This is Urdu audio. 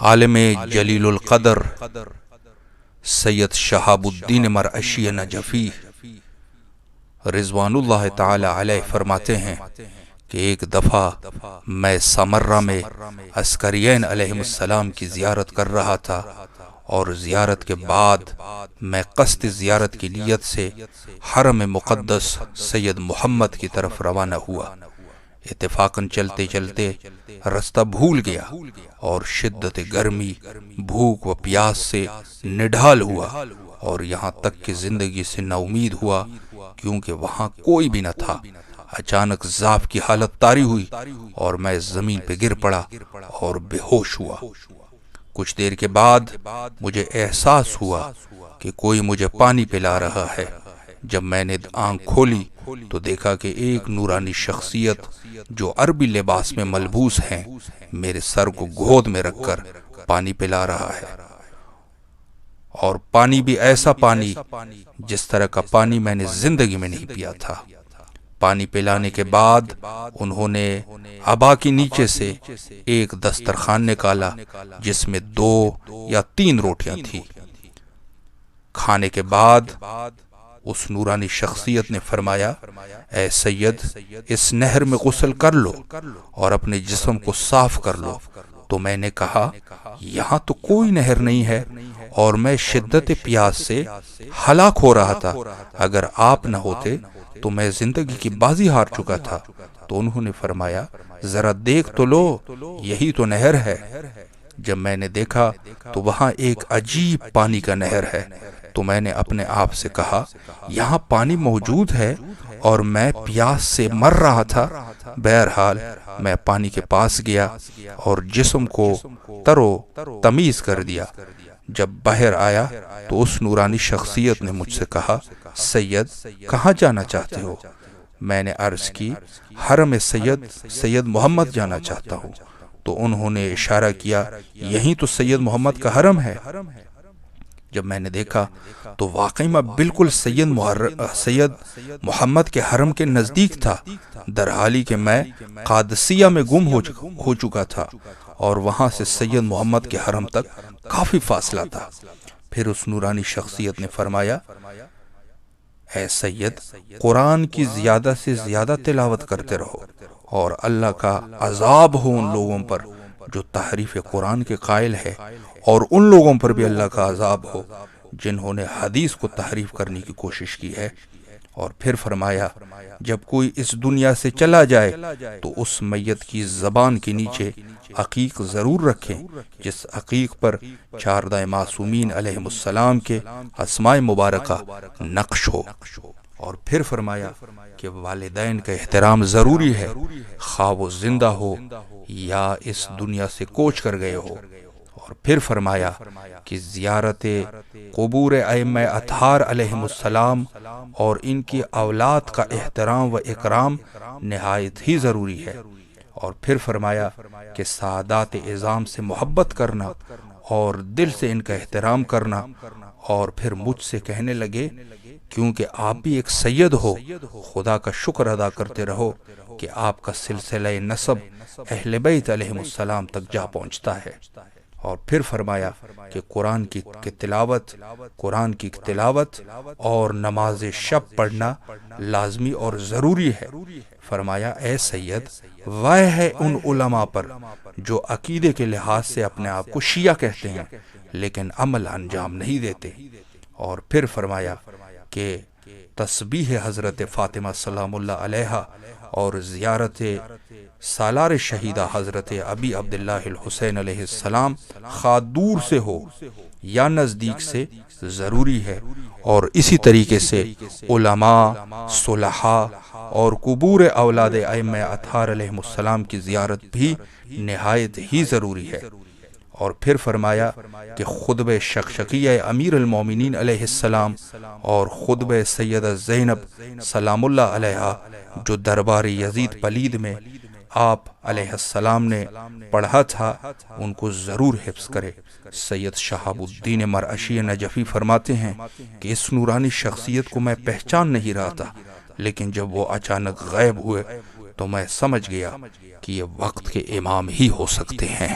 عالم جلیل القدر سید شہاب الدین مرعشی نجفی رضوان اللہ تعالی علیہ فرماتے ہیں کہ ایک دفعہ میں سمرہ میں عسکریین علیہ السلام کی زیارت کر رہا تھا، اور زیارت کے بعد میں قصد زیارت کی نیت سے حرم مقدس سید محمد کی طرف روانہ ہوا۔ اتفاقاً چلتے چلتے رستہ بھول گیا اور شدت گرمی، بھوک و پیاس سے نڈھال ہوا، اور یہاں تک کہ زندگی سے نا امید ہوا، کیونکہ وہاں کوئی بھی نہ تھا۔ اچانک ضعف کی حالت طاری ہوئی اور میں زمین پہ گر پڑا اور بے ہوش ہوا۔ کچھ دیر کے بعد مجھے احساس ہوا کہ کوئی مجھے پانی پلا رہا ہے۔ جب میں نے آنکھ کھولی تو دیکھا کہ ایک نورانی شخصیت جو عربی لباس میں ملبوس ہیں میرے سر کو گود میں رکھ کر پانی پلا رہا ہے، اور پانی بھی ایسا پانی جس طرح کا پانی میں نے زندگی میں نہیں پیا تھا۔ پانی پلانے کے بعد انہوں نے عبا کے نیچے سے ایک دسترخوان نکالا جس میں 2 یا 3 روٹیاں تھیں۔ کھانے کے بعد اس نورانی شخصیت نے فرمایا، اے سید، اس نہر میں غسل کر لو اور اپنے جسم کو صاف کر لو۔ تو میں نے کہا، یہاں تو کوئی نہر نہیں ہے اور میں شدت پیاس سے ہلاک ہو رہا تھا، اگر آپ نہ ہوتے تو میں زندگی کی بازی ہار چکا تھا۔ تو انہوں نے فرمایا، ذرا دیکھ تو لو، یہی تو نہر ہے۔ جب میں نے دیکھا تو وہاں ایک عجیب پانی کا نہر ہے، تو میں نے اپنے آپ سے کہا، یہاں پانی موجود ہے اور میں پیاس سے مر رہا تھا۔ بہرحال میں پانی کے پاس گیا اور جسم کو ترو تمیز کر دیا۔ جب باہر آیا تو اس نورانی شخصیت نے مجھ سے کہا، سید، کہاں جانا چاہتے ہو؟ میں نے عرض کی، حرم سید محمد جانا چاہتا ہوں۔ تو انہوں نے اشارہ کیا، یہی تو سید محمد کا حرم ہے۔ جب میں نے دیکھا تو واقعی میں بالکل سید محمد کے حرم کے نزدیک تھا، درحالی کہ میں قادسیہ میں گم ہو چکا تھا، اور وہاں سے سید محمد کے حرم تک کافی فاصلہ تھا۔ پھر اس نورانی شخصیت نے فرمایا، اے سید، قرآن کی زیادہ سے زیادہ تلاوت کرتے رہو، اور اللہ کا عذاب ہو ان لوگوں پر جو تحریف قرآن کے قائل ہے، اور ان لوگوں پر بھی اللہ کا عذاب ہو جنہوں نے حدیث کو تحریف کرنے کی کوشش کی ہے۔ اور پھر فرمایا، جب کوئی اس دنیا سے چلا جائے تو اس میت کی زبان کے نیچے عقیق ضرور رکھیں، جس عقیق پر 4 معصومین علیہ السلام کے اسماء مبارکہ نقش ہو۔ اور پھر فرمایا کہ والدین کا احترام ضروری ہے، خواہ وہ زندہ ہو یا اس دنیا سے کوچ کر گئے ہو۔ اور پھر فرمایا کہ زیارت قبور ائمہ اطہار علیہ السلام اور ان کی اولاد کا احترام و اکرام نہایت ہی ضروری ہے۔ اور پھر فرمایا کہ سادات اعظام سے محبت کرنا اور دل سے ان کا احترام کرنا۔ اور پھر مجھ سے کہنے لگے، کیونکہ آپ بھی ایک سید ہو، خدا کا شکر ادا کرتے رہو کہ آپ کا سلسلہ نسب اہل بیت علیہ السلام تک جا پہنچتا ہے۔ اور پھر فرمایا کہ قرآن کی تلاوت اور نماز شب پڑھنا لازمی اور ضروری ہے۔ فرمایا، اے سید، وائے ہے ان علماء پر جو عقیدے کے لحاظ سے اپنے آپ کو شیعہ کہتے ہیں لیکن عمل انجام نہیں دیتے۔ اور پھر فرمایا کہ تسبیح حضرت فاطمہ سلام اللہ علیہا اور زیارت سالار شہیدہ حضرت ابی عبداللہ الحسین علیہ السلام خواہ دور سے ہو یا نزدیک سے ضروری ہے۔ اور اسی طریقے سے علماء، صلحاء اور قبور اولاد ائمہ اطہار علیہ السلام کی زیارت بھی نہایت ہی ضروری ہے۔ اور پھر فرمایا کہ خطبہ شقشقیہ امیر المومنین علیہ السلام اور خطبہ سیدہ زینب سلام اللہ علیہا جو دربار یزید پلید میں آپ علیہ السلام نے پڑھا تھا، ان کو ضرور حفظ کرے۔ سید شہاب الدین مرعشی نجفی فرماتے ہیں کہ اس نورانی شخصیت کو میں پہچان نہیں رہا تھا، لیکن جب وہ اچانک غائب ہوئے تو میں سمجھ گیا کہ یہ وقت کے امام ہی ہو سکتے ہیں۔